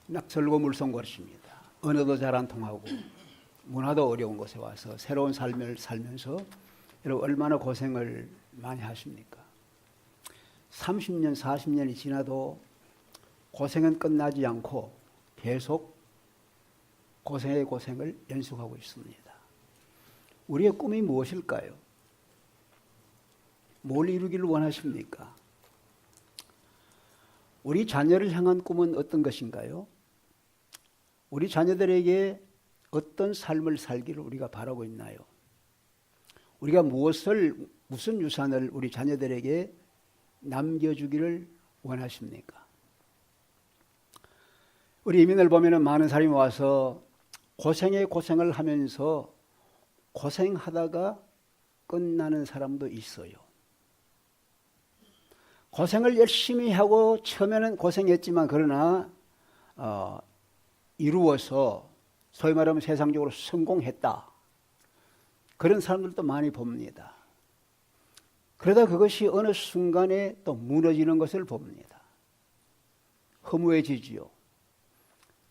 낯설고 물성거리십니다. 언어도 잘 안 통하고 문화도 어려운 곳에 와서 새로운 삶을 살면서 여러분 얼마나 고생을 많이 하십니까? 30년, 40년이 지나도 고생은 끝나지 않고 계속 고생의 고생을 연속하고 있습니다. 우리의 꿈이 무엇일까요? 뭘 이루기를 원하십니까? 우리 자녀를 향한 꿈은 어떤 것인가요? 우리 자녀들에게 어떤 삶을 살기를 우리가 바라고 있나요? 우리가 무슨 유산을 우리 자녀들에게 남겨주기를 원하십니까? 우리 이민을 보면 많은 사람이 와서 고생을 하면서 고생하다가 끝나는 사람도 있어요. 고생을 열심히 하고 처음에는 고생했지만 그러나 이루어서 소위 말하면 세상적으로 성공했다. 그런 사람들도 많이 봅니다. 그러다 그것이 어느 순간에 또 무너지는 것을 봅니다. 허무해지지요.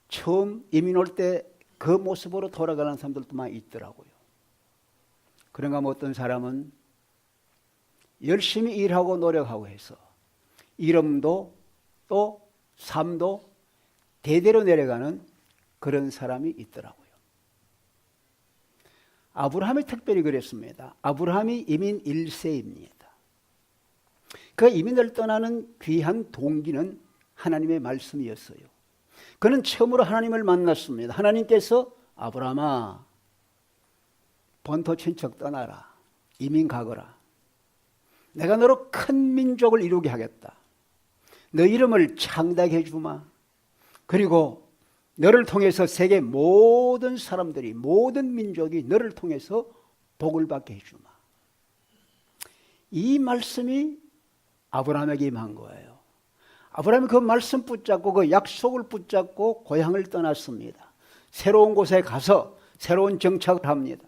처음 이민 올 때 그 모습으로 돌아가는 사람들도 많이 있더라고요. 그런가 하면 어떤 사람은 열심히 일하고 노력하고 해서 이름도 또 삶도 대대로 내려가는 그런 사람이 있더라고요. 아브라함이 특별히 그랬습니다. 아브라함이 이민 1세입니다. 그 이민을 떠나는 귀한 동기는 하나님의 말씀이었어요. 그는 처음으로 하나님을 만났습니다. 하나님께서 아브라함아 본토 친척 떠나라. 이민 가거라. 내가 너로 큰 민족을 이루게 하겠다. 너 이름을 창대하게 해주마. 그리고 너를 통해서 세계 모든 사람들이 모든 민족이 너를 통해서 복을 받게 해주마. 이 말씀이 아브라함에게 임한 거예요. 아브라함이 그 말씀 붙잡고 그 약속을 붙잡고 고향을 떠났습니다. 새로운 곳에 가서 새로운 정착을 합니다.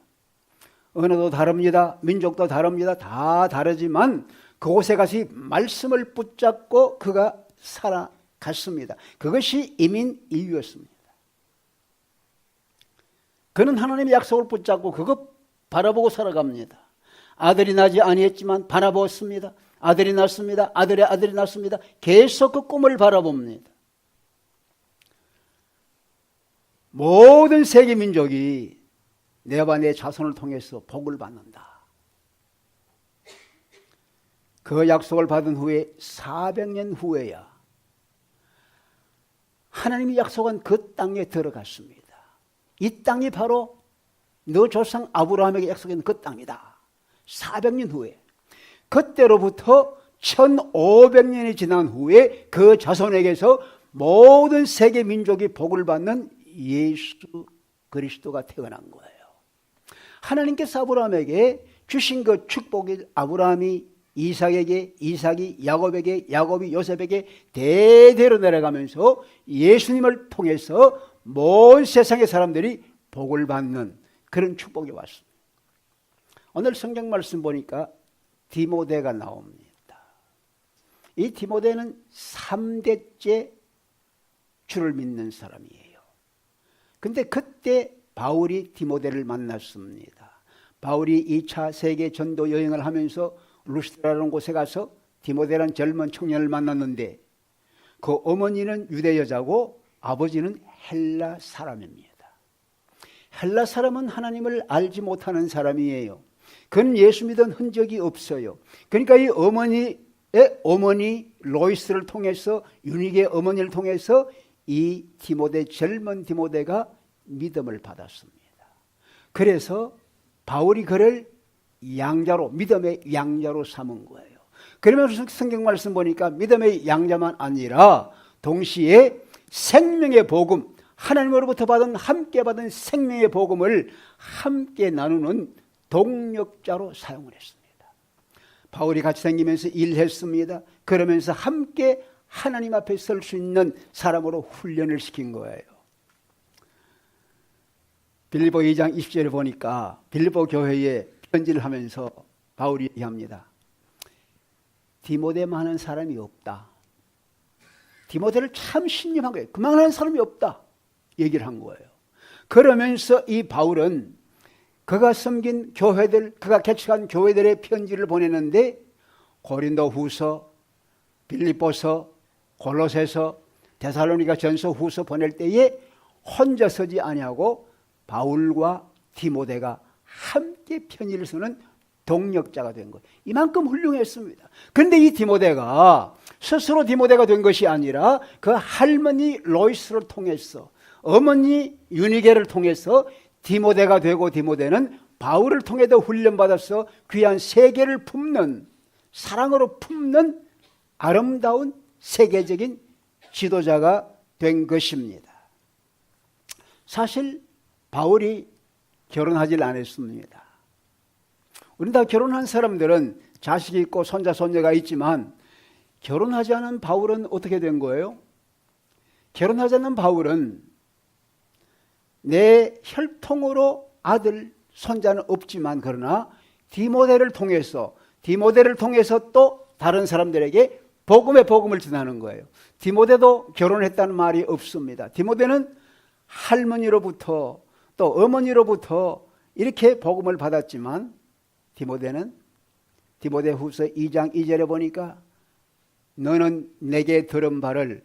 언어도 다릅니다. 민족도 다릅니다. 다 다르지만 그곳에 가서 이 말씀을 붙잡고 그가 살아갔습니다. 그것이 이민 이유였습니다. 그는 하나님의 약속을 붙잡고 그거 바라보고 살아갑니다. 아들이 나지 아니했지만 바라보았습니다. 아들이 낳습니다. 아들이 낳습니다. 계속 그 꿈을 바라봅니다. 모든 세계 민족이 내와 내 자손을 통해서 복을 받는다. 그 약속을 받은 후에 400년 후에야 하나님이 약속한 그 땅에 들어갔습니다. 이 땅이 바로 너 조상 아브라함에게 약속한 그 땅이다. 400년 후에. 그때로부터 1500년이 지난 후에 그 자손에게서 모든 세계 민족이 복을 받는 예수 그리스도가 태어난 거예요. 하나님께서 아브라함에게 주신 그 축복이 아브라함이 이삭에게, 이삭이 야곱에게, 야곱이 요셉에게 대대로 내려가면서 예수님을 통해서 온 세상의 사람들이 복을 받는 그런 축복이 왔습니다. 오늘 성경 말씀 보니까 디모데가 나옵니다. 이 디모데는 3대째 주를 믿는 사람이에요. 근데 그때 바울이 디모데를 만났습니다. 바울이 2차 세계 전도 여행을 하면서 루스드라는 곳에 가서 디모데라는 젊은 청년을 만났는데 그 어머니는 유대 여자고 아버지는 헬라 사람입니다. 헬라 사람은 하나님을 알지 못하는 사람이에요. 그는 예수 믿은 흔적이 없어요. 그러니까 이 어머니의 어머니 로이스를 통해서 유닉의 어머니를 통해서 이 디모데 젊은 디모데가 믿음을 받았습니다. 그래서 바울이 그를 양자로 믿음의 양자로 삼은 거예요. 그러면서 성경 말씀 보니까 믿음의 양자만 아니라 동시에 생명의 복음 하나님으로부터 함께 받은 생명의 복음을 함께 나누는 동력자로 사용을 했습니다. 바울이 같이 다니면서 일했습니다. 그러면서 함께 하나님 앞에 설 수 있는 사람으로 훈련을 시킨 거예요. 빌립보 2장 20절을 보니까 빌립보 교회에 편지를 하면서 바울이 얘기합니다. 디모데만한 사람이 없다. 디모데를 참 신임한 거예요. 그만한 사람이 없다 얘기를 한 거예요. 그러면서 이 바울은 그가 섬긴 교회들, 그가 개척한 교회들의 편지를 보내는데 고린도 후서, 빌립보서, 골로새서, 데살로니가 전서, 후서 보낼 때에 혼자 서지 아니하고 바울과 디모데가 함께 편지를 쓰는 동력자가 된 거예요. 이만큼 훌륭했습니다. 그런데 이 디모데가 스스로 디모데가 된 것이 아니라 그 할머니 로이스를 통해서, 어머니 유니게를 통해서 디모데가 되고, 디모데는 바울을 통해서 훈련받아서 귀한 세계를 품는, 사랑으로 품는 아름다운 세계적인 지도자가 된 것입니다. 사실 바울이 결혼하지 않았습니다. 우리 다 결혼한 사람들은 자식이 있고 손자 손녀가 있지만 결혼하지 않은 바울은 어떻게 된 거예요? 결혼하지 않은 바울은 내 혈통으로 아들, 손자는 없지만 그러나 디모데를 통해서 또 다른 사람들에게 복음을 전하는 거예요. 디모데도 결혼했다는 말이 없습니다. 디모데는 할머니로부터 또 어머니로부터 이렇게 복음을 받았지만 디모데후서 2장 2절에 보니까 너는 내게 들은 바를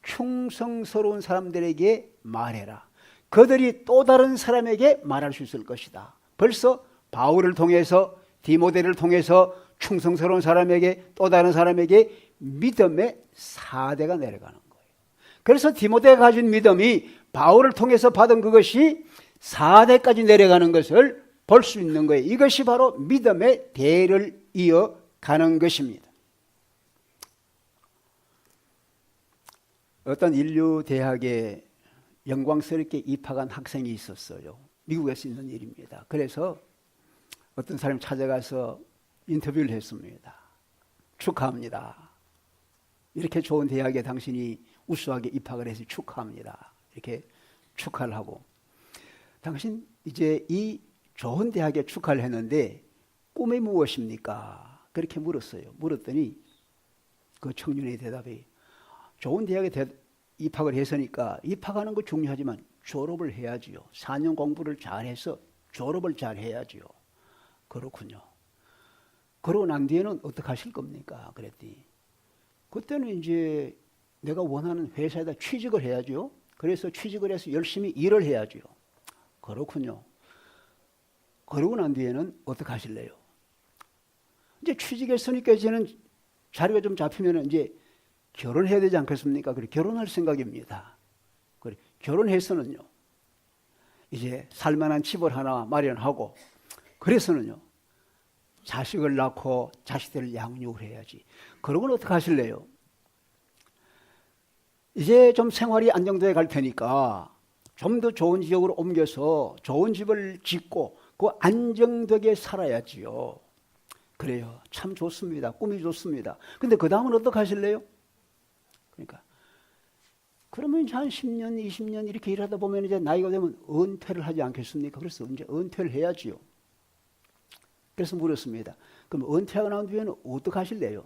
충성스러운 사람들에게 말해라. 그들이 또 다른 사람에게 말할 수 있을 것이다. 벌써 바울을 통해서, 디모데를 통해서 충성스러운 사람에게, 또 다른 사람에게 믿음의 사대가 내려가는 거예요. 그래서 디모데가 가진 믿음이 바울을 통해서 받은 그것이 4대까지 내려가는 것을 볼 수 있는 거예요. 이것이 바로 믿음의 대를 이어가는 것입니다. 어떤 인류 대학에 영광스럽게 입학한 학생이 있었어요. 미국에서 있는 일입니다. 그래서 어떤 사람이 찾아가서 인터뷰를 했습니다. 축하합니다. 이렇게 좋은 대학에 당신이 우수하게 입학을 해서 축하합니다. 이렇게 축하를 하고, 당신 이제 이 좋은 대학에 축하를 했는데 꿈이 무엇입니까? 그렇게 물었어요. 물었더니 그 청년의 대답이, 좋은 대학에 입학을 했으니까 입학하는 거 중요하지만 졸업을 해야지요. 4년 공부를 잘해서 졸업을 잘 해야지요. 그렇군요. 그러고 난 뒤에는 어떻게 하실 겁니까? 그랬더니 그때는 이제 내가 원하는 회사에다 취직을 해야죠. 그래서 취직을 해서 열심히 일을 해야죠. 그렇군요. 그러고 난 뒤에는 어떻게 하실래요? 이제 취직했으니까 이제는 자리가 좀 잡히면 이제 결혼해야 되지 않겠습니까? 그래, 결혼할 생각입니다. 그래, 결혼해서는요, 이제 살만한 집을 하나 마련하고, 그래서는요, 자식을 낳고 자식들을 양육을 해야지. 그러고는 어떻게 하실래요? 이제 좀 생활이 안정되어 갈 테니까 좀 더 좋은 지역으로 옮겨서 좋은 집을 짓고 그 안정되게 살아야지요. 그래요. 참 좋습니다. 꿈이 좋습니다. 근데 그 다음은 어떻게 하실래요? 그러니까 그러면 이제 한 10년, 20년 이렇게 일하다 보면 이제 나이가 되면 은퇴를 하지 않겠습니까? 그래서 이제 은퇴를 해야지요. 그래서 물었습니다. 그럼 은퇴하고 난 뒤에는 어떻게 하실래요?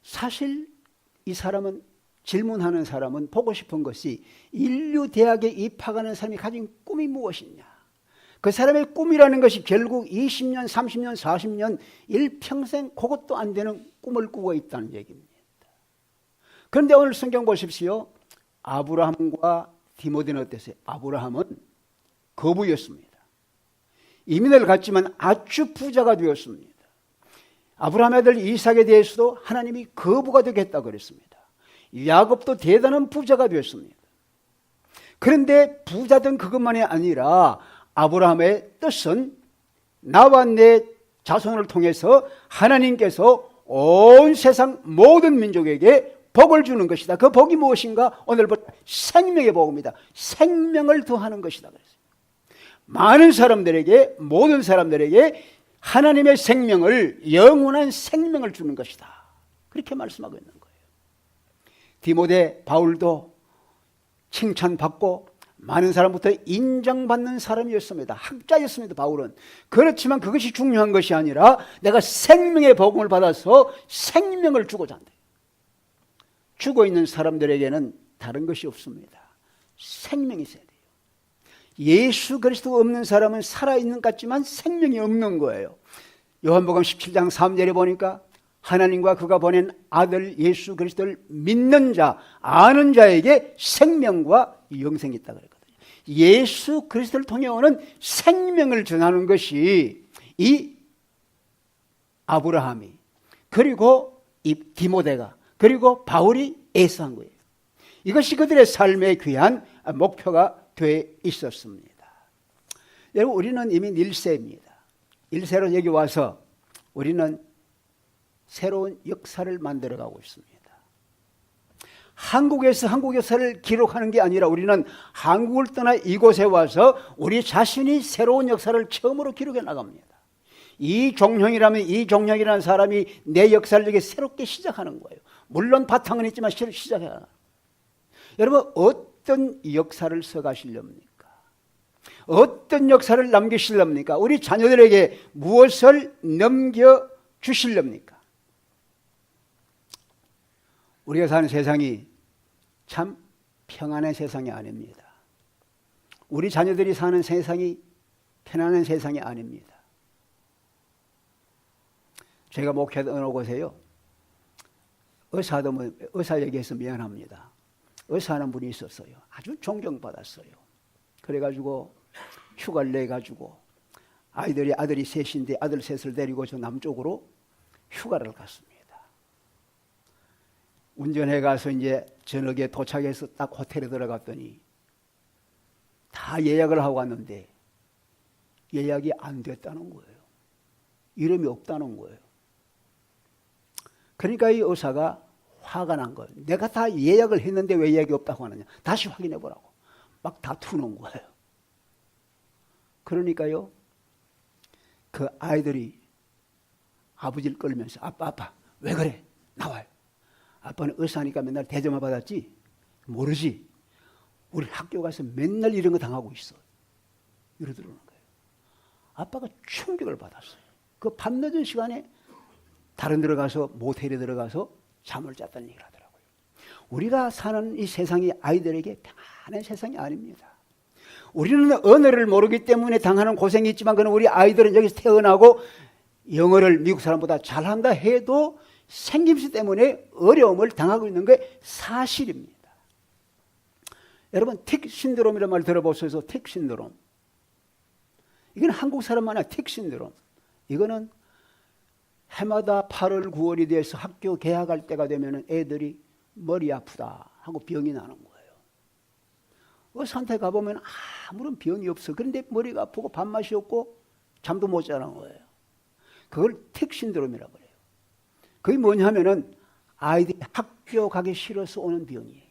사실 이 사람은, 질문하는 사람은 보고 싶은 것이 인류 대학에 입학하는 사람이 가진 꿈이 무엇이냐. 그 사람의 꿈이라는 것이 결국 20년, 30년, 40년, 일평생 그것도 안 되는 꿈을 꾸고 있다는 얘기입니다. 그런데 오늘 성경 보십시오. 아브라함과 디모데는 어땠어요? 아브라함은 거부였습니다. 이민을 갔지만 아주 부자가 되었습니다. 아브라함의 아들 이삭에 대해서도 하나님이 거부가 되겠다고 그랬습니다. 야곱도 대단한 부자가 되었습니다. 그런데 부자된 그것만이 아니라 아브라함의 뜻은 나와 내 자손을 통해서 하나님께서 온 세상 모든 민족에게 복을 주는 것이다. 그 복이 무엇인가? 오늘부터 생명의 복입니다. 생명을 더하는 것이다. 그랬어요. 많은 사람들에게, 모든 사람들에게 하나님의 생명을, 영원한 생명을 주는 것이다. 그렇게 말씀하고 있는 거예요. 디모데, 바울도 칭찬받고 많은 사람부터 인정받는 사람이었습니다. 학자였습니다. 바울은. 그렇지만 그것이 중요한 것이 아니라 내가 생명의 복음을 받아서 생명을 주고자 한다. 죽어 있는 사람들에게는 다른 것이 없습니다. 생명이 있어야 돼요. 예수 그리스도 없는 사람은 살아있는 것 같지만 생명이 없는 거예요. 요한복음 17장 3절에 보니까 하나님과 그가 보낸 아들 예수 그리스도를 믿는 자, 아는 자에게 생명과 영생이 있다 그랬거든요. 예수 그리스도를 통해 오는 생명을 전하는 것이 이 아브라함이, 그리고 이 디모데가, 그리고 바울이 애써한 거예요. 이것이 그들의 삶의 귀한 목표가 돼 있었습니다. 여러분, 우리는 이미 1세입니다. 1세로 여기 와서 우리는 새로운 역사를 만들어가고 있습니다. 한국에서 한국 역사를 기록하는 게 아니라 우리는 한국을 떠나 이곳에 와서 우리 자신이 새로운 역사를 처음으로 기록해 나갑니다. 이종형이라면 이종형이라는 사람이 내 역사를 여기 새롭게 시작하는 거예요. 물론 바탕은 있지만 시작해야. 여러분, 어떤 역사를 써가시렵니까? 어떤 역사를 남기시렵니까? 우리 자녀들에게 무엇을 넘겨주시렵니까? 우리가 사는 세상이 참 평안한 세상이 아닙니다. 우리 자녀들이 사는 세상이 편안한 세상이 아닙니다. 제가 목회하던 어느 곳에요, 의사 얘기해서 미안합니다. 의사하는 분이 있었어요. 아주 존경받았어요. 그래가지고 휴가를 내가지고 아들이 셋인데 아들 셋을 데리고 저 남쪽으로 휴가를 갔습니다. 운전해 가서 이제 저녁에 도착해서 딱 호텔에 들어갔더니 다 예약을 하고 왔는데 예약이 안 됐다는 거예요. 이름이 없다는 거예요. 그러니까 이 의사가 화가 난 거예요. 내가 다 예약을 했는데 왜 예약이 없다고 하느냐. 다시 확인해 보라고. 막 다투는 거예요. 그러니까요, 그 아이들이 아버지를 끌면서 아빠 왜 그래? 나와요. 아빠는 의사니까 맨날 대접만 받았지 모르지. 우리 학교 가서 맨날 이런 거 당하고 있어. 이러더라는 거예요. 아빠가 충격을 받았어요. 그 밤늦은 시간에 다른 데로 가서 모텔에 들어가서 잠을 잤다는 얘기를 하더라고요. 우리가 사는 이 세상이 아이들에게 평안한 세상이 아닙니다. 우리는 언어를 모르기 때문에 당하는 고생이 있지만 그는 우리 아이들은 여기서 태어나고 영어를 미국 사람보다 잘한다 해도 생김새 때문에 어려움을 당하고 있는 게 사실입니다. 여러분, 틱 신드롬이라는 말 들어보셔서 틱 신드롬. 이건 한국 사람만 아니라 틱 신드롬. 이거는 해마다 8월, 9월이 돼서 학교 개학할 때가 되면 애들이 머리 아프다 하고 병이 나는 거예요. 의사한테 가보면 아무런 병이 없어. 그런데 머리가 아프고 밥맛이 없고 잠도 못 자는 거예요. 그걸 틱 신드롬이라고 그래요. 그게 뭐냐면은 아이들이 학교 가기 싫어서 오는 병이에요.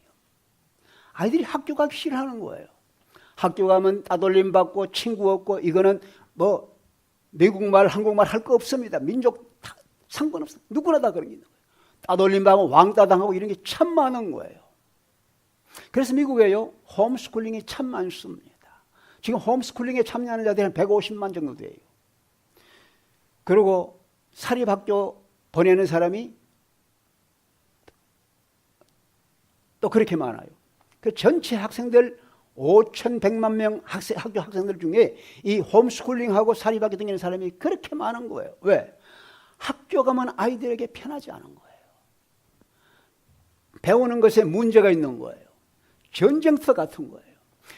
아이들이 학교 가기 싫어하는 거예요. 학교 가면 따돌림 받고 친구 없고 이거는 뭐 미국말, 한국말 할 거 없습니다. 민족 다 상관없어. 누구나 다 그런 게 있는 거예요. 따돌림 받고 왕따 당하고 이런 게 참 많은 거예요. 그래서 미국에요, 홈스쿨링이 참 많습니다. 지금 홈스쿨링에 참여하는 자들이 한 150만 정도 돼요. 그리고 사립학교 보내는 사람이 또 그렇게 많아요. 그 전체 학생들 5,100만 명 학교 학생들 중에 이 홈스쿨링하고 사립학교 다니는 사람이 그렇게 많은 거예요. 왜? 학교 가면 아이들에게 편하지 않은 거예요. 배우는 것에 문제가 있는 거예요. 전쟁터 같은 거예요.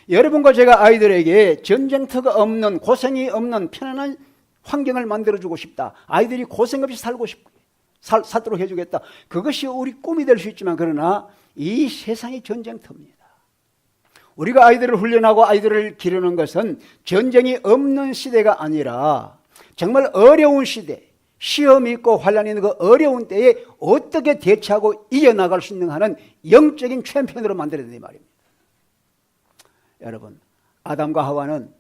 여러분과 제가 아이들에게 전쟁터가 없는, 고생이 없는 편안한 환경을 만들어주고 싶다. 아이들이 고생 없이 살도록 해주겠다. 그것이 우리 꿈이 될 수 있지만 그러나 이 세상이 전쟁터입니다. 우리가 아이들을 훈련하고 아이들을 기르는 것은 전쟁이 없는 시대가 아니라 정말 어려운 시대, 시험이 있고 환란이 있는 그 어려운 때에 어떻게 대처하고 이겨나갈 수 있는 하는 영적인 챔피언으로 만들어야 된다 이 말입니다. 여러분, 아담과 하와는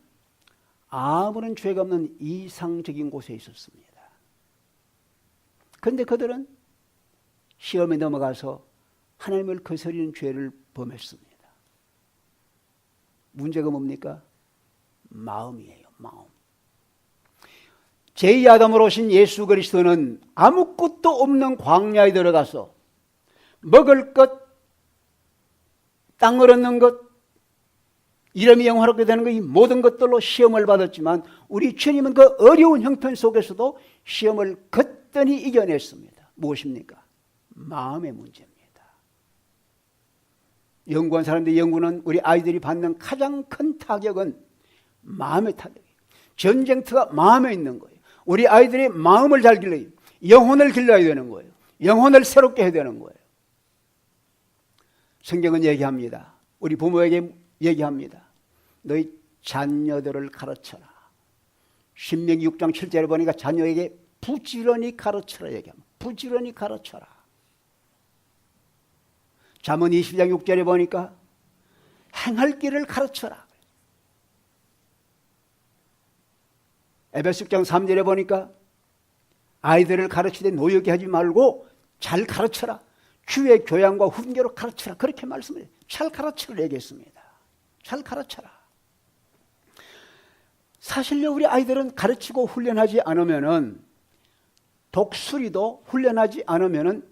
아무런 죄가 없는 이상적인 곳에 있었습니다. 그런데 그들은 시험에 넘어가서 하나님을 거스리는 죄를 범했습니다. 문제가 뭡니까? 마음이에요. 마음. 제2아담으로 오신 예수 그리스도는 아무것도 없는 광야에 들어가서 먹을 것, 땅을 얻는 것, 이름이 영화롭게 되는 것, 이 모든 것들로 시험을 받았지만 우리 주님은 그 어려운 형편 속에서도 시험을 거뜬히 이겨냈습니다. 무엇입니까? 마음의 문제입니다. 연구한 사람들이 연구는 우리 아이들이 받는 가장 큰 타격은 마음의 타격이에요. 전쟁터가 마음에 있는 거예요. 우리 아이들이 마음을 잘 길러야, 영혼을 길러야 되는 거예요. 영혼을 새롭게 해야 되는 거예요. 성경은 얘기합니다. 우리 부모에게 얘기합니다. 너희 자녀들을 가르쳐라. 신명기 6장 7절에 보니까 자녀에게 부지런히 가르쳐라 얘기합니다. 부지런히 가르쳐라. 잠언 20장 6절에 보니까 행할 길을 가르쳐라. 에베소 6장 3절에 보니까 아이들을 가르치되 노역게 하지 말고 잘 가르쳐라. 주의 교양과 훈계로 가르쳐라. 그렇게 말씀을 해요. 잘 가르쳐라 얘기했습니다. 잘 가르쳐라. 사실요, 우리 아이들은 가르치고 훈련하지 않으면은, 독수리도 훈련하지 않으면은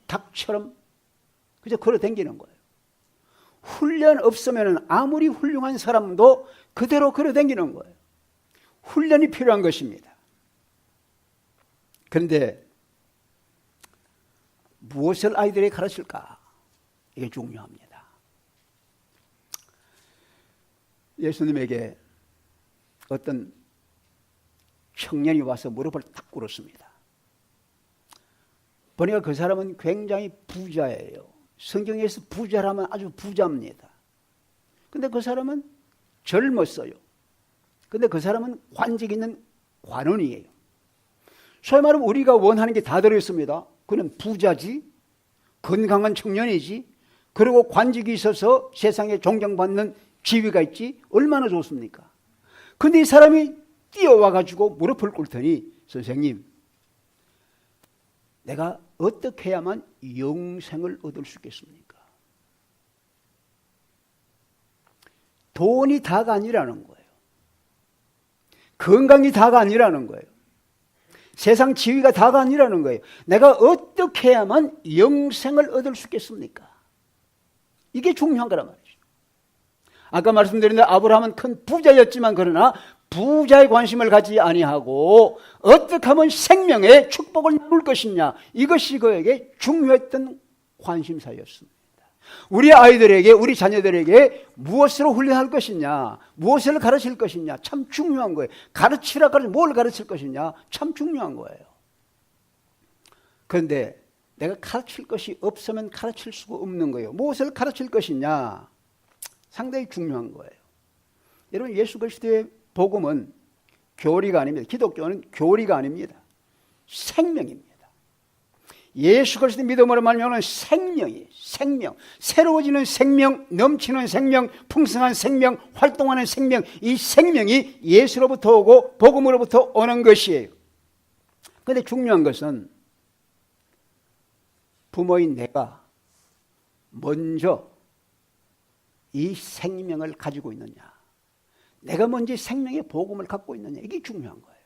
닭처럼 그저 걸어 다니는 거예요. 훈련 없으면은 아무리 훌륭한 사람도 그대로 걸어 다니는 거예요. 훈련이 필요한 것입니다. 그런데 무엇을 아이들에게 가르칠까? 이게 중요합니다. 예수님에게 어떤 청년이 와서 무릎을 탁 꿇었습니다. 보니까 그 사람은 굉장히 부자예요. 성경에서 부자라면 아주 부자입니다. 근데 그 사람은 젊었어요. 근데 그 사람은 관직 있는 관원이에요. 소위 말하면 우리가 원하는 게 다 들어있습니다. 그는 부자지, 건강한 청년이지, 그리고 관직이 있어서 세상에 존경받는 지위가 있지, 얼마나 좋습니까? 근데 이 사람이 뛰어와가지고 무릎을 꿇더니, 선생님, 내가 어떻게 해야만 영생을 얻을 수 있겠습니까? 돈이 다가 아니라는 거예요. 건강이 다가 아니라는 거예요. 세상 지위가 다가 아니라는 거예요. 내가 어떻게 해야만 영생을 얻을 수 있겠습니까? 이게 중요한 거란 말이죠. 아까 말씀드린 대로 아브라함은 큰 부자였지만 그러나 부자의 관심을 가지지 아니하고 어떻게 하면 생명의 축복을 나눌 것이냐, 이것이 그에게 중요했던 관심사였습니다. 우리 아이들에게, 우리 자녀들에게 무엇으로 훈련할 것이냐, 무엇을 가르칠 것이냐, 참 중요한 거예요. 가르치라 그러면 뭘 가르칠 것이냐, 참 중요한 거예요. 그런데 내가 가르칠 것이 없으면 가르칠 수가 없는 거예요. 무엇을 가르칠 것이냐, 상당히 중요한 거예요. 여러분, 예수 그리스도의 복음은 교리가 아닙니다. 기독교는 교리가 아닙니다. 생명입니다. 예수 그리스도 믿음으로 말미암아 생명이에요. 생명, 새로워지는 생명, 넘치는 생명, 풍성한 생명, 활동하는 생명, 이 생명이 예수로부터 오고 복음으로부터 오는 것이에요. 그런데 중요한 것은 부모인 내가 먼저 이 생명을 가지고 있느냐, 내가 먼저 생명의 복음을 갖고 있느냐, 이게 중요한 거예요.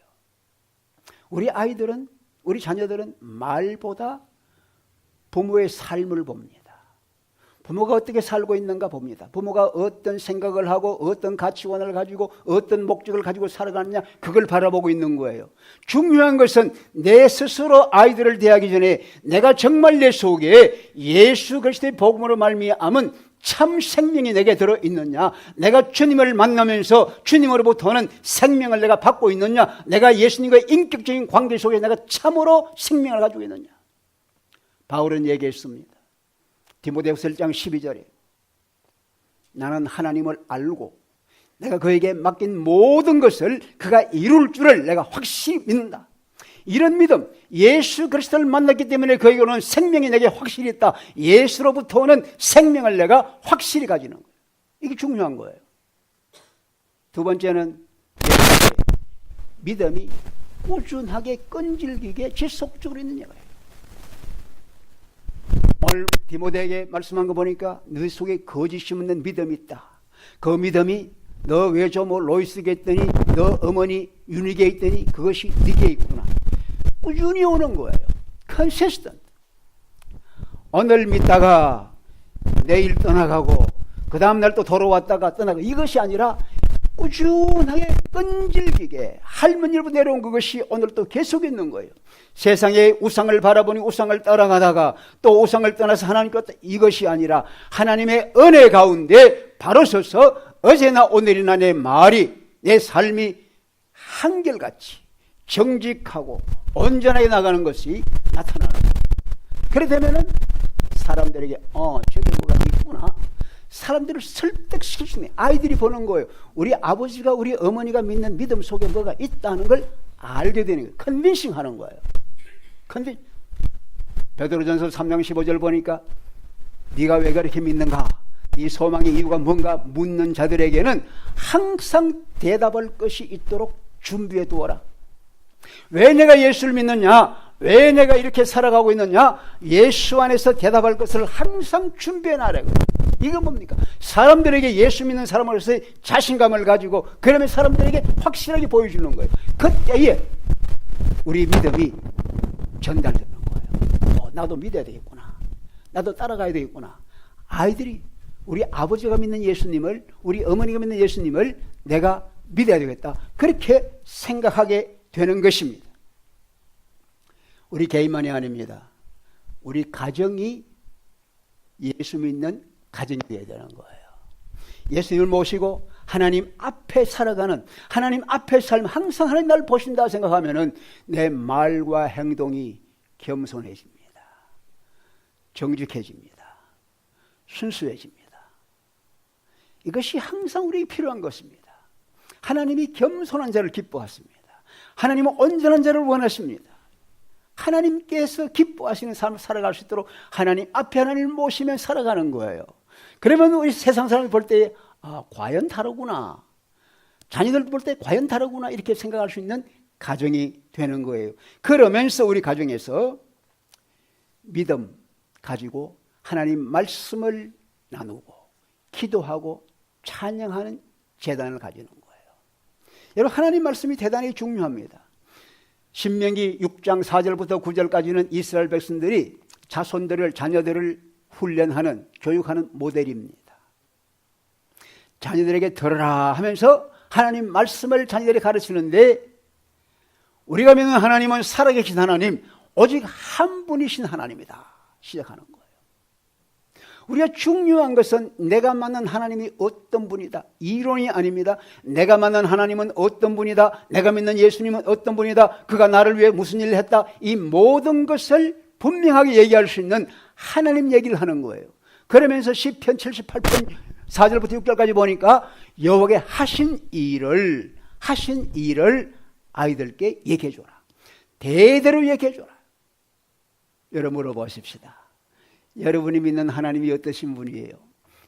우리 아이들은, 우리 자녀들은 말보다 부모의 삶을 봅니다. 부모가 어떻게 살고 있는가 봅니다. 부모가 어떤 생각을 하고 어떤 가치관을 가지고 어떤 목적을 가지고 살아가느냐, 그걸 바라보고 있는 거예요. 중요한 것은 내 스스로 아이들을 대하기 전에 내가 정말 내 속에 예수 그리스도의 복음으로 말미암은 참 생명이 내게 들어있느냐, 내가 주님을 만나면서 주님으로부터 오는 생명을 내가 받고 있느냐, 내가 예수님과의 인격적인 관계 속에 내가 참으로 생명을 가지고 있느냐. 바울은 얘기했습니다. 디모데후서 1장 12절에 나는 하나님을 알고 내가 그에게 맡긴 모든 것을 그가 이룰 줄을 내가 확실히 믿는다. 이런 믿음, 예수 그리스도를 만났기 때문에 그에게 오는 생명이 내게 확실히 있다. 예수로부터 오는 생명을 내가 확실히 가지는 거예요. 이게 중요한 거예요. 두 번째는 믿음이 꾸준하게 끈질기게 지속적으로 있느냐고요. 오늘 디모데에게 말씀한 거 보니까 너 속에 거짓이 없는 믿음이 있다. 그 믿음이 너 외조모 로이스에게 있더니 너 어머니 유니게 있더니 그것이 네게 있구나. 꾸준히 오는 거예요. 컨시스턴트. 오늘 믿다가 내일 떠나가고 그 다음날 또 돌아왔다가 떠나고, 이것이 아니라 꾸준하게 끈질기게 할머니로부터 내려온 그것이 오늘 또 계속 있는 거예요. 세상의 우상을 바라보니 우상을 따라가다가 또 우상을 떠나서 하나님께 왔다. 이것이 아니라 하나님의 은혜 가운데 바로 서서 어제나 오늘이나 내 말이, 내 삶이 한결같이 정직하고 온전하게 나가는 것이 나타나는 거예요. 그렇게 되면은 사람들에게 저게 뭐가 있구나, 사람들을 설득시킬 수 있는, 아이들이 보는 거예요. 우리 아버지가 우리 어머니가 믿는 믿음 속에 뭐가 있다는 걸 알게 되는 거예요. 컨빈싱 하는 거예요. 베드로전서 3장 15절 보니까 네가 왜 그렇게 믿는가, 이 소망의 이유가 뭔가 묻는 자들에게는 항상 대답할 것이 있도록 준비해 두어라. 왜 내가 예수를 믿느냐, 왜 내가 이렇게 살아가고 있느냐, 예수 안에서 대답할 것을 항상 준비해 놔라고. 이거 뭡니까? 사람들에게 예수 믿는 사람으로서의 자신감을 가지고, 그러면 사람들에게 확실하게 보여주는 거예요. 그때에 우리 믿음이 전달되는 거예요. 나도 믿어야 되겠구나, 나도 따라가야 되겠구나. 아이들이 우리 아버지가 믿는 예수님을, 우리 어머니가 믿는 예수님을 내가 믿어야 되겠다, 그렇게 생각하게 되는 것입니다. 우리 개인만이 아닙니다. 우리 가정이 예수 믿는 가정이 되어야 되는 거예요. 예수님을 모시고 하나님 앞에 살아가는, 하나님 앞에 살면 항상 하나님 나를 보신다 생각하면은 내 말과 행동이 겸손해집니다. 정직해집니다. 순수해집니다. 이것이 항상 우리에게 필요한 것입니다. 하나님이 겸손한 자를 기뻐하십니다. 하나님은 온전한 자를 원하십니다. 하나님께서 기뻐하시는 삶을 살아갈 수 있도록 하나님 앞에 하나님을 모시면 살아가는 거예요. 그러면 우리 세상 사람이 볼 때 과연 다르구나, 자녀들 볼 때 과연 다르구나, 이렇게 생각할 수 있는 가정이 되는 거예요. 그러면서 우리 가정에서 믿음 가지고 하나님 말씀을 나누고 기도하고 찬양하는 재단을 가지는 거예요. 여러분, 하나님 말씀이 대단히 중요합니다. 신명기 6장 4절부터 9절까지는 이스라엘 백성들이 자손들을, 자녀들을 훈련하는, 교육하는 모델입니다. 자녀들에게 들으라 하면서 하나님 말씀을 자녀들에게 가르치는데, 우리가 믿는 하나님은 살아계신 하나님, 오직 한 분이신 하나님이다 시작하는 거예요. 우리가 중요한 것은 내가 만난 하나님이 어떤 분이다, 이론이 아닙니다. 내가 만난 하나님은 어떤 분이다, 내가 믿는 예수님은 어떤 분이다, 그가 나를 위해 무슨 일을 했다, 이 모든 것을 분명하게 얘기할 수 있는 하나님 얘기를 하는 거예요. 그러면서 시편 78편 4절부터 6절까지 보니까 여호와께 하신 일을 아이들께 얘기해줘라, 대대로 얘기해줘라. 여러분 물어보십시다. 여러분이 믿는 하나님이 어떠신 분이에요?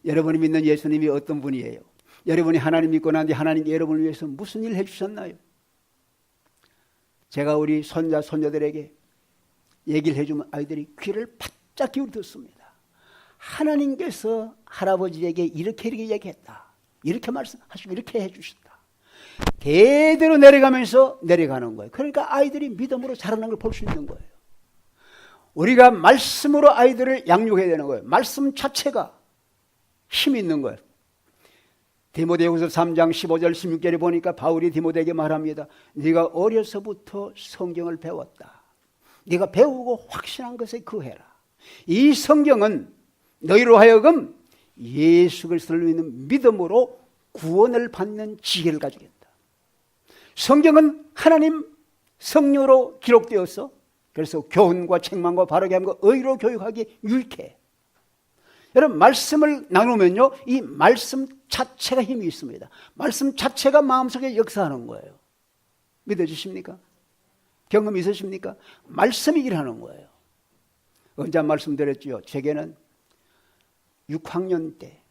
여러분이 믿는 예수님이 어떤 분이에요? 여러분이 하나님 믿고 난 뒤 하나님이 여러분을 위해서 무슨 일을 해주셨나요? 제가 우리 손자, 손녀들에게 얘기를 해주면 아이들이 귀를 바짝 기울여 듣습니다. 하나님께서 할아버지에게 이렇게 얘기했다, 이렇게 말씀하시고 이렇게 해주셨다. 대대로 내려가면서 내려가는 거예요. 그러니까 아이들이 믿음으로 자라는 걸 볼 수 있는 거예요. 우리가 말씀으로 아이들을 양육해야 되는 거예요. 말씀 자체가 힘이 있는 거예요. 디모데후서 3장 15절 16절에 보니까 바울이 디모데에게 말합니다. 네가 어려서부터 성경을 배웠다. 네가 배우고 확신한 것에 거해라. 이 성경은 너희로 하여금 예수 그리스도를 믿는 믿음으로 구원을 받는 지혜를 가지게 한다. 성경은 하나님 성령으로 기록되어서, 그래서 교훈과 책망과 바르게 함과 의로 교육하기 유익해. 여러분, 말씀을 나누면요, 이 말씀 자체가 힘이 있습니다. 말씀 자체가 마음속에 역사하는 거예요. 믿어지십니까? 경험 있으십니까? 말씀이 일하는 거예요. 언제 말씀드렸죠? 제게는 6학년 때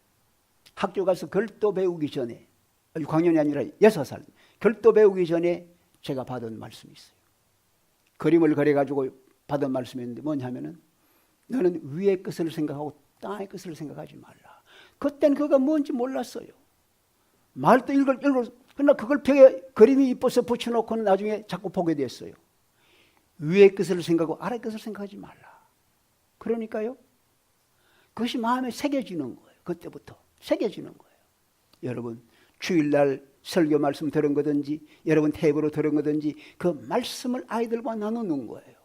학교 가서 글도 배우기 전에, 6학년이 아니라 6살, 글도 배우기 전에 제가 받은 말씀이 있어요. 그림을 그려가지고 받은 말씀이었는데 뭐냐면은, 너는 위의 것을 생각하고 땅의 것을 생각하지 말라. 그땐 그가 뭔지 몰랐어요. 말도 그러나 그걸 벽에 그림이 이뻐서 붙여놓고는 나중에 자꾸 보게 됐어요. 위의 것을 생각하고 아래의 것을 생각하지 말라. 그러니까요, 그것이 마음에 새겨지는 거예요. 그때부터. 새겨지는 거예요. 여러분 주일날 설교 말씀 들은 거든지 여러분 테이프로 들은 거든지 그 말씀을 아이들과 나누는 거예요.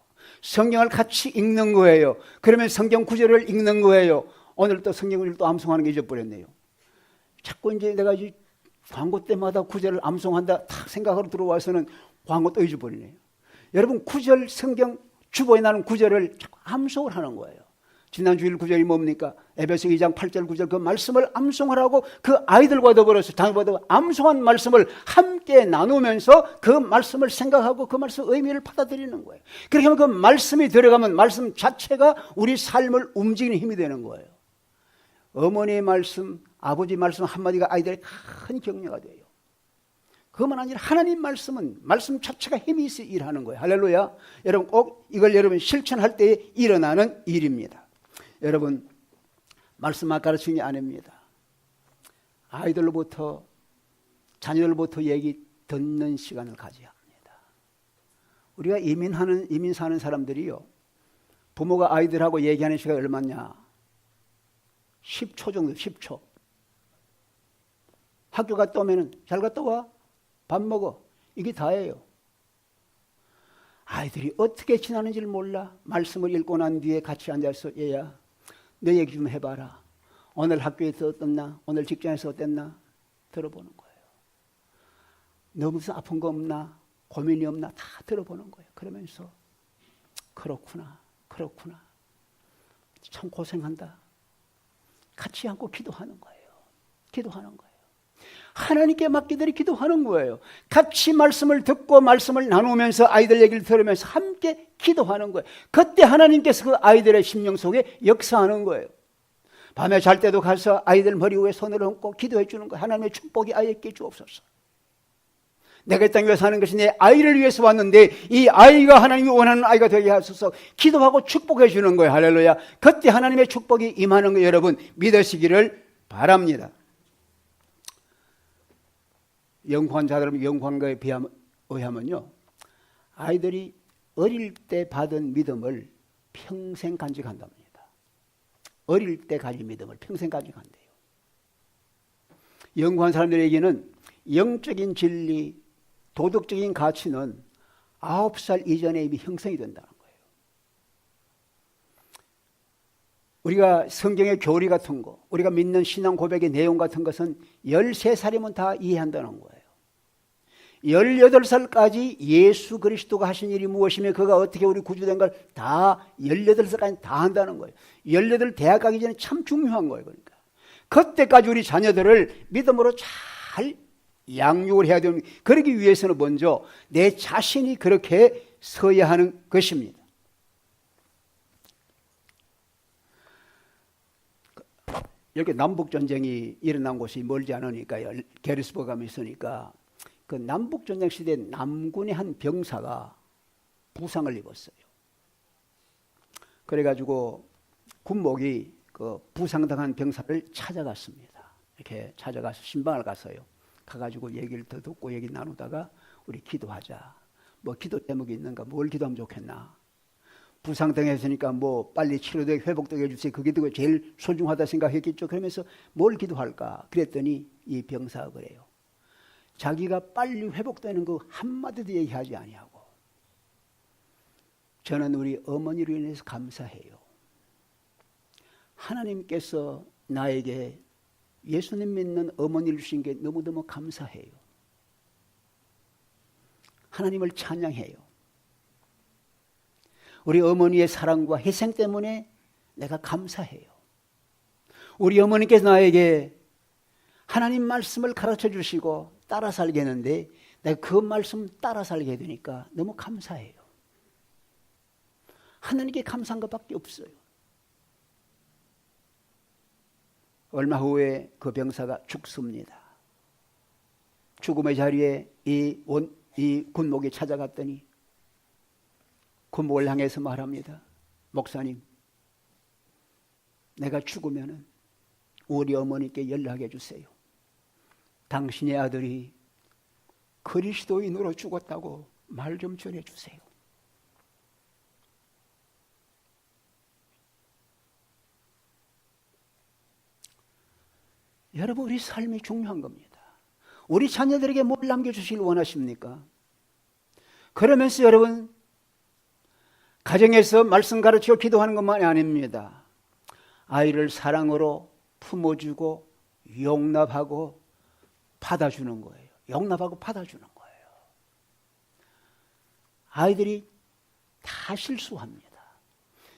성경을 같이 읽는 거예요. 그러면 성경 구절을 읽는 거예요. 오늘 또 성경을 또 암송하는 게 잊어버렸네요. 자꾸 이제 내가 이 광고 때마다 구절을 암송한다 딱 생각하러 들어와서는 광고 또 잊어버리네요. 여러분 구절 성경 주보에 나는 구절을 자꾸 암송을 하는 거예요. 지난 주일 구절이 뭡니까? 에베소 2장 8절 9절 그 말씀을 암송하라고 그 아이들과 더불어서 자녀보다 암송한 말씀을 함께 나누면서 그 말씀을 생각하고 그 말씀 의미를 받아들이는 거예요. 그렇게 하면 그 말씀이 들어가면 말씀 자체가 우리 삶을 움직이는 힘이 되는 거예요. 어머니의 말씀, 아버지 말씀 한마디가 아이들의 큰 격려가 돼요. 그것만 아니라 하나님 말씀은 말씀 자체가 힘이 있어 일하는 거예요. 할렐루야. 여러분 꼭 이걸 여러분 실천할 때에 일어나는 일입니다. 여러분 말씀만 가르치는 게 아닙니다. 아이들로부터 자녀들로부터 얘기 듣는 시간을 가져야 합니다. 우리가 이민 사는 사람들이요 부모가 아이들하고 얘기하는 시간이 얼마냐 10초 정도 10초 학교 갔다 오면 잘 갔다 와 밥 먹어 이게 다예요. 아이들이 어떻게 지나는지를 몰라. 말씀을 읽고 난 뒤에 같이 앉아서 얘야 너 얘기 좀 해봐라. 오늘 학교에서 어땠나? 오늘 직장에서 어땠나? 들어보는 거예요. 너 무슨 아픈 거 없나? 고민이 없나? 다 들어보는 거예요. 그러면서 그렇구나 그렇구나 참 고생한다. 같이 앉고 기도하는 거예요. 기도하는 거예요. 하나님께 맡기들이 기도하는 거예요. 같이 말씀을 듣고 말씀을 나누면서 아이들 얘기를 들으면서 함께 기도하는 거예요. 그때 하나님께서 그 아이들의 심령 속에 역사하는 거예요. 밤에 잘 때도 가서 아이들 머리 위에 손을 얹고 기도해 주는 거예요. 하나님의 축복이 아이에게 주옵소서. 내가 이 땅에 위해서 사는 것이 내 아이를 위해서 왔는데 이 아이가 하나님이 원하는 아이가 되게 하소서. 기도하고 축복해 주는 거예요. 할렐루야. 그때 하나님의 축복이 임하는 거 여러분 믿으시기를 바랍니다. 연구한 연구한 거에 의하면요 아이들이 어릴 때 받은 믿음을 평생 간직한답니다. 어릴 때 가진 믿음을 평생 간직한대요. 연구한 사람들에게는 영적인 진리, 도덕적인 가치는 9살 이전에 이미 형성이 된다는 거예요. 우리가 성경의 교리 같은 거, 우리가 믿는 신앙 고백의 내용 같은 것은 13살이면 다 이해한다는 거예요. 18살까지 예수 그리스도가 하신 일이 무엇이며 그가 어떻게 우리 구주된 걸 다 18살까지 다 한다는 거예요. 18 대학 가기 전에 참 중요한 거예요. 그러니까 그때까지 우리 자녀들을 믿음으로 잘 양육을 해야 됩니다. 그러기 위해서는 먼저 내 자신이 그렇게 서야 하는 것입니다. 이렇게 남북전쟁이 일어난 곳이 멀지 않으니까요. 게리스버그가 있으니까 그 남북전쟁 시대에 남군의 한 병사가 부상을 입었어요. 그래가지고 군목이 그 부상당한 병사를 찾아갔습니다. 이렇게 찾아가서 신방을 갔어요. 가가지고 얘기를 더 듣고 얘기 나누다가 우리 기도하자. 뭐 기도 제목이 있는가? 뭘 기도하면 좋겠나? 부상당했으니까 뭐 빨리 치료되게 회복되게 해주세요. 그게 제일 소중하다 생각했겠죠. 그러면서 뭘 기도할까? 그랬더니 이 병사가 그래요. 자기가 빨리 회복되는 거 한마디도 얘기하지 아니하고 저는 우리 어머니로 인해서 감사해요. 하나님께서 나에게 예수님 믿는 어머니를 주신 게 너무너무 감사해요. 하나님을 찬양해요. 우리 어머니의 사랑과 희생 때문에 내가 감사해요. 우리 어머니께서 나에게 하나님 말씀을 가르쳐 주시고 따라 살겠는데 내가 그 말씀 따라 살게 되니까 너무 감사해요. 하나님께 감사한 것밖에 없어요. 얼마 후에 그 병사가 죽습니다. 죽음의 자리에 이 군목이 찾아갔더니 군목을 향해서 말합니다. 목사님, 내가 죽으면 우리 어머니께 연락해 주세요. 당신의 아들이 그리스도인으로 죽었다고 말 좀 전해주세요. 여러분, 우리 삶이 중요한 겁니다. 우리 자녀들에게 뭘 남겨주시길 원하십니까? 그러면서 여러분, 가정에서 말씀 가르치고 기도하는 것만이 아닙니다. 아이를 사랑으로 품어주고 용납하고 받아주는 거예요. 용납하고 받아주는 거예요. 아이들이 다 실수합니다.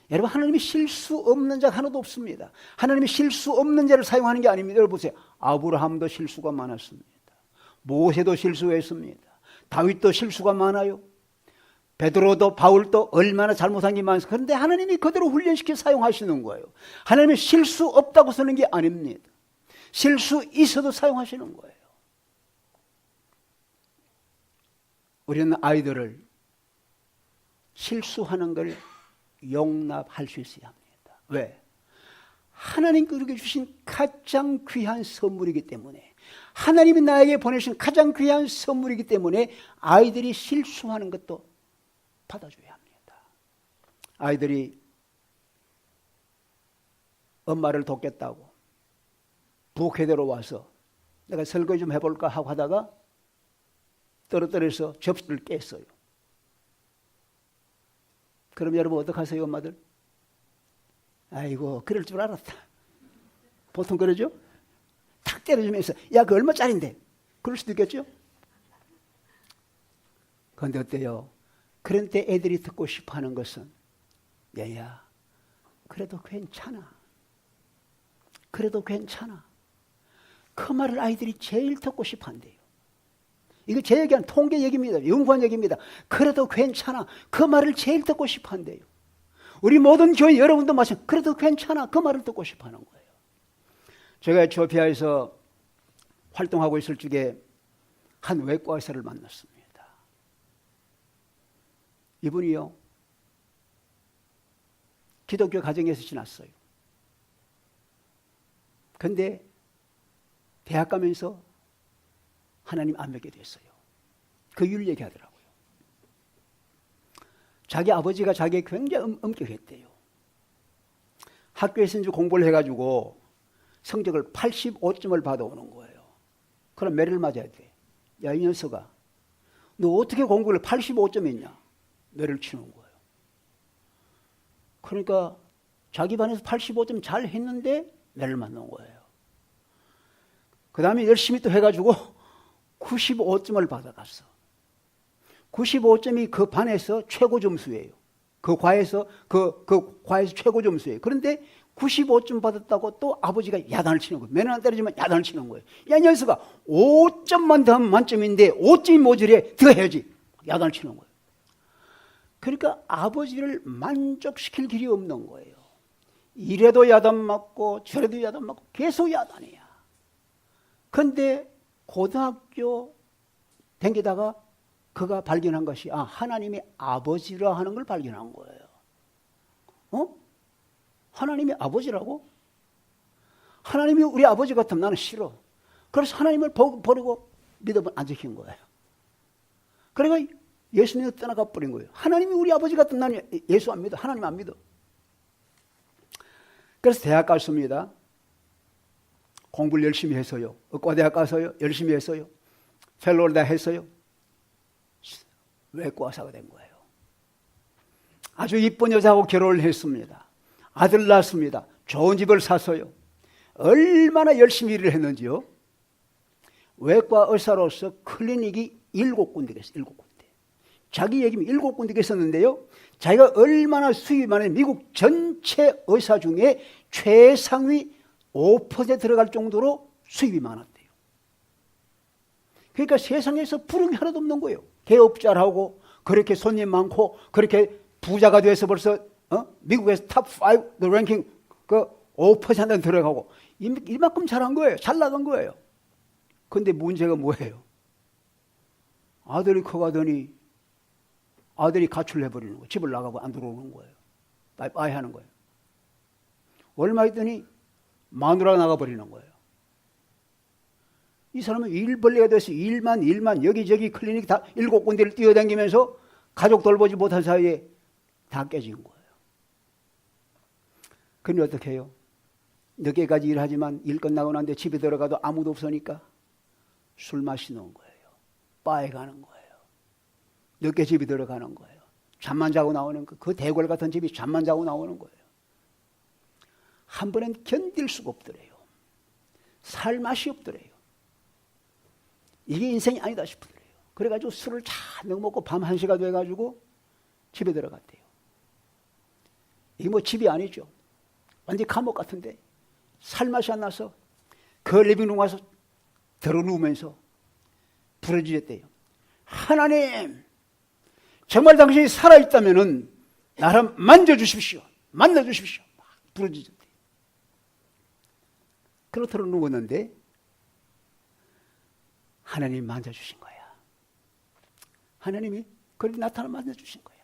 여러분, 하나님이 실수 없는 자가 하나도 없습니다. 하나님이 실수 없는 자를 사용하는 게 아닙니다. 여러분 보세요. 아브라함도 실수가 많았습니다. 모세도 실수했습니다. 다윗도 실수가 많아요. 베드로도 바울도 얼마나 잘못한 게 많습니다. 그런데 하나님이 그대로 훈련시켜 사용하시는 거예요. 하나님이 실수 없다고 쓰는 게 아닙니다. 실수 있어도 사용하시는 거예요. 우리는 아이들을 실수하는 걸 용납할 수 있어야 합니다. 왜? 하나님께 주신 가장 귀한 선물이기 때문에, 하나님이 나에게 보내신 가장 귀한 선물이기 때문에 아이들이 실수하는 것도 받아줘야 합니다. 아이들이 엄마를 돕겠다고 부엌에대로 와서 내가 설거지 좀 해볼까 하고 하다가 떨어뜨려서 접시를 깼어요. 그럼 여러분 어떡하세요, 엄마들? 아이고, 그럴 줄 알았다. 보통 그러죠? 탁 때려주면서, 야, 그 얼마짜린데? 그럴 수도 있겠죠? 그런데 어때요? 그런 때 애들이 듣고 싶어 하는 것은, 얘야, 그래도 괜찮아. 그래도 괜찮아. 그 말을 아이들이 제일 듣고 싶어 한대요. 이거 제 얘기한 통계 얘기입니다. 연구한 얘기입니다. 그래도 괜찮아. 그 말을 제일 듣고 싶어 한대요. 우리 모든 교회 여러분도 마찬가지. 그래도 괜찮아. 그 말을 듣고 싶어 하는 거예요. 제가 에티오피아에서 활동하고 있을 적에 한 외과 의사를 만났습니다. 이분이요, 기독교 가정에서 지났어요. 근데 대학 가면서 하나님 안 믿게 됐어요. 그 이유를 얘기하더라고요. 자기 아버지가 자기에게 굉장히 엄격했대요. 학교에서 이제 공부를 해가지고 성적을 85점을 받아오는 거예요. 그럼 매를 맞아야 돼. 야, 이 녀석아, 너 어떻게 공부를 85점 했냐? 매를 치는 거예요. 그러니까 자기 반에서 85점 잘 했는데 매를 맞는 거예요. 그 다음에 열심히 또 해가지고 95점을 받아갔어. 95점이 그 반에서 최고 점수예요. 그 과에서 최고 점수예요. 그런데 95점 받았다고 또 아버지가 야단을 치는 거예요. 매는 안 때리지만 야단을 치는 거예요. 야, 이 녀석아, 5점만 더 하면 만점인데 5점이 모자래. 더 해야지. 야단을 치는 거예요. 그러니까 아버지를 만족시킬 길이 없는 거예요. 이래도 야단 맞고 저래도 야단 맞고 계속 야단이야. 그런데 고등학교 댕기다가 그가 발견한 것이, 아, 하나님이 아버지라 하는 걸 발견한 거예요. 하나님이 아버지라고? 하나님이 우리 아버지 같으면 나는 싫어. 그래서 하나님을 버리고 믿음을 안 지킨 거예요. 그러니까 예수님을 떠나가 버린 거예요. 하나님이 우리 아버지 같으면 나는 예수 안 믿어. 하나님 안 믿어. 그래서 대학 갔습니다. 공부를 열심히 했어요. 의과대학 가서요. 열심히 했어요. 펠로를 다 했어요. 외과 의사가 된 거예요. 아주 이쁜 여자하고 결혼을 했습니다. 아들 낳았습니다. 좋은 집을 샀어요. 얼마나 열심히 일을 했는지요. 외과 의사로서 클리닉이 7군데가 있어요. 7군데. 자기 얘기면 7군데가 있었는데요. 자기가 얼마나 수입이 많은 미국 전체 의사 중에 최상위 5%에 들어갈 정도로 수입이 많았대요. 그러니까 세상에서 부름이 하나도 없는 거예요. 개업자라고 그렇게 손님 많고 그렇게 부자가 돼서 벌써 미국에서 탑5 랭킹 그 5%에 들어가고 이만큼 잘한 거예요. 잘 나간 거예요. 그런데 문제가 뭐예요? 아들이 커가더니 아들이 가출을 해버리는 거예요. 집을 나가고 안 들어오는 거예요. 빠이빠이 하는 거예요. 얼마 있더니 마누라가 나가버리는 거예요. 이 사람은 일벌레가 돼서 일만 여기저기 클리닉 다 7군데를 뛰어다니면서 가족 돌보지 못한 사이에 다 깨진 거예요. 그러니 어떻게 해요? 늦게까지 일하지만 일 끝나고 난데 집에 들어가도 아무도 없으니까 술 마시는 거예요. 바에 가는 거예요. 늦게 집에 들어가는 거예요. 잠만 자고 나오는 거. 그 대궐 같은 집이 잠만 자고 나오는 거예요. 한 번엔 견딜 수가 없더래요. 살 맛이 없더래요. 이게 인생이 아니다 싶더래요. 그래가지고 술을 잔뜩 먹고 밤 1시가 돼가지고 집에 들어갔대요. 이게 뭐 집이 아니죠. 완전 감옥 같은데 살 맛이 안 나서 그 리빙룸 와서 들어 누우면서 부르짖었대요. 하나님, 정말 당신이 살아있다면은 나를 만져주십시오. 만나주십시오. 막 부르짖었대요. 그렇더러 누웠는데 하나님이 만져주신 거야. 하나님이 그렇게 나타나 만져주신 거야.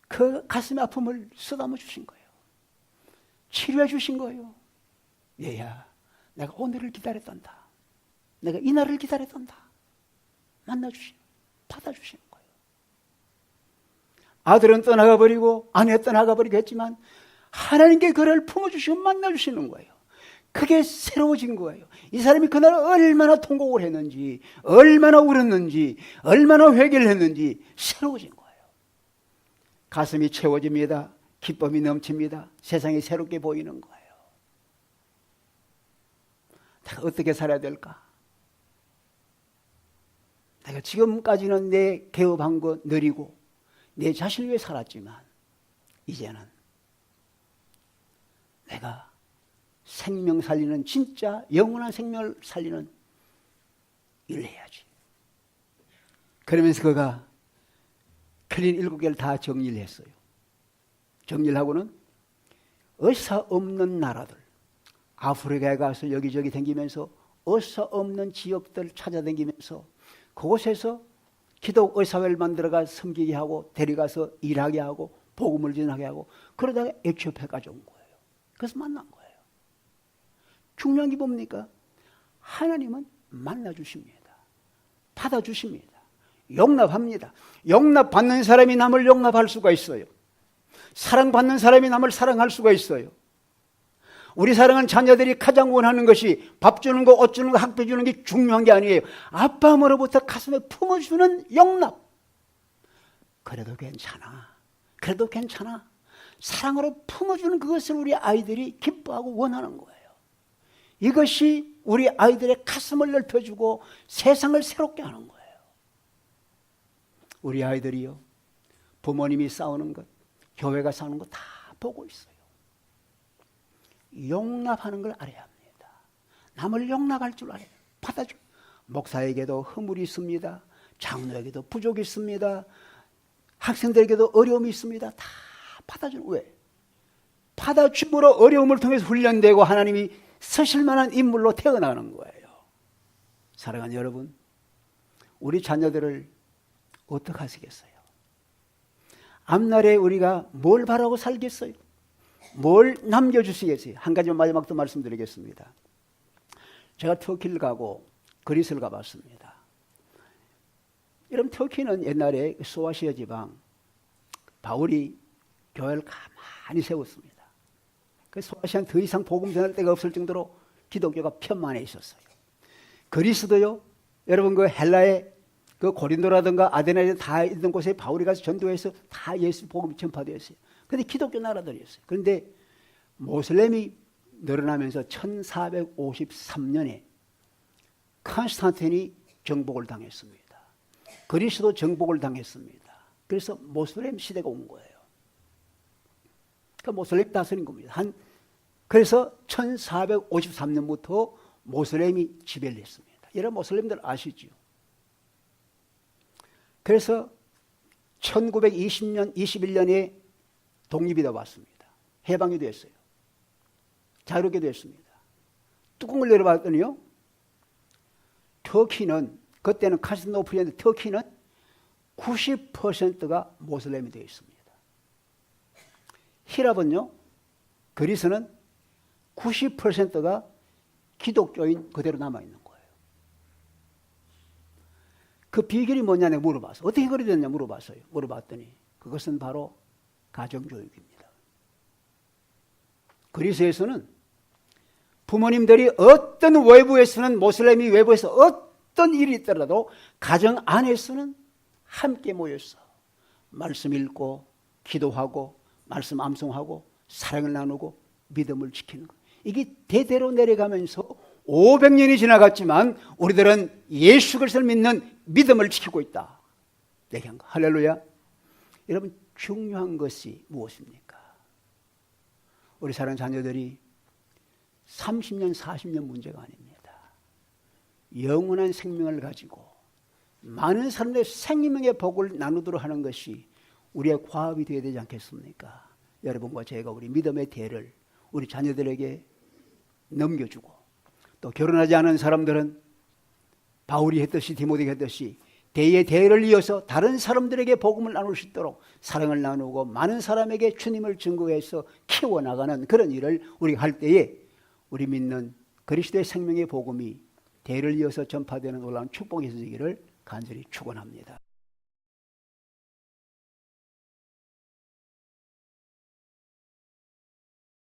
그 가슴의 아픔을 쓰다듬어 주신 거예요. 치료해 주신 거예요. 얘야, 내가 오늘을 기다렸단다. 내가 이날을 기다렸단다. 받아주시는 거예요. 아들은 떠나가 버리고 아내가 떠나가 버리고 했지만 하나님께 그를 품어주시고 만나주시는 거예요. 그게 새로워진 거예요. 이 사람이 그날 얼마나 통곡을 했는지, 얼마나 울었는지, 얼마나 회개를 했는지 새로워진 거예요. 가슴이 채워집니다. 기쁨이 넘칩니다. 세상이 새롭게 보이는 거예요. 내가 어떻게 살아야 될까? 내가 지금까지는 내 개업한 거 느리고 내 자신을 위해 살았지만 이제는 내가 생명 살리는, 진짜 영원한 생명을 살리는 일을 해야지. 그러면서 그가 클린 7개를 다 정리를 했어요. 정리를 하고는 의사 없는 나라들, 아프리카에 가서 여기저기 다니면서 의사 없는 지역들 찾아다니면서 그곳에서 기독 의사회를 만들어가 섬기게 하고 데려가서 일하게 하고 복음을 전하게 하고 그러다가 에티오피아까지 온 거예요. 그래서 만난 거예요. 중요한 게 뭡니까? 하나님은 만나주십니다. 받아주십니다. 용납합니다. 용납받는 사람이 남을 용납할 수가 있어요. 사랑받는 사람이 남을 사랑할 수가 있어요. 우리 사랑하는 자녀들이 가장 원하는 것이 밥 주는 거, 옷 주는 거, 학비 주는 게 중요한 게 아니에요. 아빠로부터 가슴에 품어주는 용납. 그래도 괜찮아. 그래도 괜찮아. 사랑으로 품어주는 그것을 우리 아이들이 기뻐하고 원하는 거예요. 이것이 우리 아이들의 가슴을 넓혀주고 세상을 새롭게 하는 거예요. 우리 아이들이요, 부모님이 싸우는 것, 교회가 싸우는 것 다 보고 있어요. 용납하는 걸 알아야 합니다. 남을 용납할 줄 알아야 해요. 받아줘. 목사에게도 허물이 있습니다. 장로에게도 부족이 있습니다. 학생들에게도 어려움이 있습니다. 다 받아주는. 왜? 받아줌으로 어려움을 통해서 훈련되고 하나님이 서실 만한 인물로 태어나는 거예요. 사랑하는 여러분, 우리 자녀들을 어떻게 하시겠어요? 앞날에 우리가 뭘 바라고 살겠어요? 뭘 남겨주시겠어요? 한 가지만 마지막 또 말씀드리겠습니다. 제가 터키를 가고 그리스를 가봤습니다. 여러분, 터키는 옛날에 소아시아 지방 바울이 교회를 가만히 세웠습니다. 그 소아시아는 더 이상 복음 전할 데가 없을 정도로 기독교가 편만해 있었어요. 그리스도요, 여러분 그 헬라의 그 고린도라든가 아데나에 다 있는 곳에 바울이 가서 전도해서 다 예수 복음이 전파되었어요. 그런데 기독교 나라들이었어요. 그런데 모슬렘이 늘어나면서 1453년에 콘스탄틴이 정복을 당했습니다. 그리스도 정복을 당했습니다. 그래서 모슬렘 시대가 온 거예요. 그러니까 모슬렘 다스린 겁니다. 그래서 1453년부터 모슬렘이 지배를 했습니다. 여러분 모슬렘들 아시죠? 그래서 1920년, 21년에 독립이 되어 왔습니다. 해방이 됐어요. 자유롭게 됐습니다. 뚜껑을 열어봤더니요, 터키는, 그때는 카스노플이었는데 터키는 90%가 모슬렘이 되어 있습니다. 히랍은요, 그리스는 90%가 기독교인 그대로 남아있는 거예요. 그 비결이 뭐냐 내가 물어봤어요. 어떻게 그리 됐냐 물어봤어요. 물어봤더니 그것은 바로 가정교육입니다. 그리스에서는 부모님들이 어떤 외부에서는 모슬렘이 외부에서 어떤 일이 있더라도 가정 안에서는 함께 모여서 말씀 읽고 기도하고 말씀 암송하고 사랑을 나누고 믿음을 지키는 것. 이게 대대로 내려가면서 500년이 지나갔지만 우리들은 예수 그리스도를 믿는 믿음을 지키고 있다. 얘기한 거. 할렐루야. 여러분 중요한 것이 무엇입니까? 우리 사랑하는 자녀들이 30년 40년 문제가 아닙니다. 영원한 생명을 가지고 많은 사람들의 생명의 복을 나누도록 하는 것이 우리의 과업이 되어야 되지 않겠습니까? 여러분과 제가 우리 믿음의 대를 우리 자녀들에게 넘겨주고, 또 결혼하지 않은 사람들은 바울이 했듯이 디모데가 했듯이 대의 대를 이어서 다른 사람들에게 복음을 나눌 수 있도록 사랑을 나누고 많은 사람에게 주님을 증거해서 키워나가는 그런 일을 우리가 할 때에 우리 믿는 그리스도의 생명의 복음이 대를 이어서 전파되는 놀라운 축복이 있으기를 간절히 축원합니다.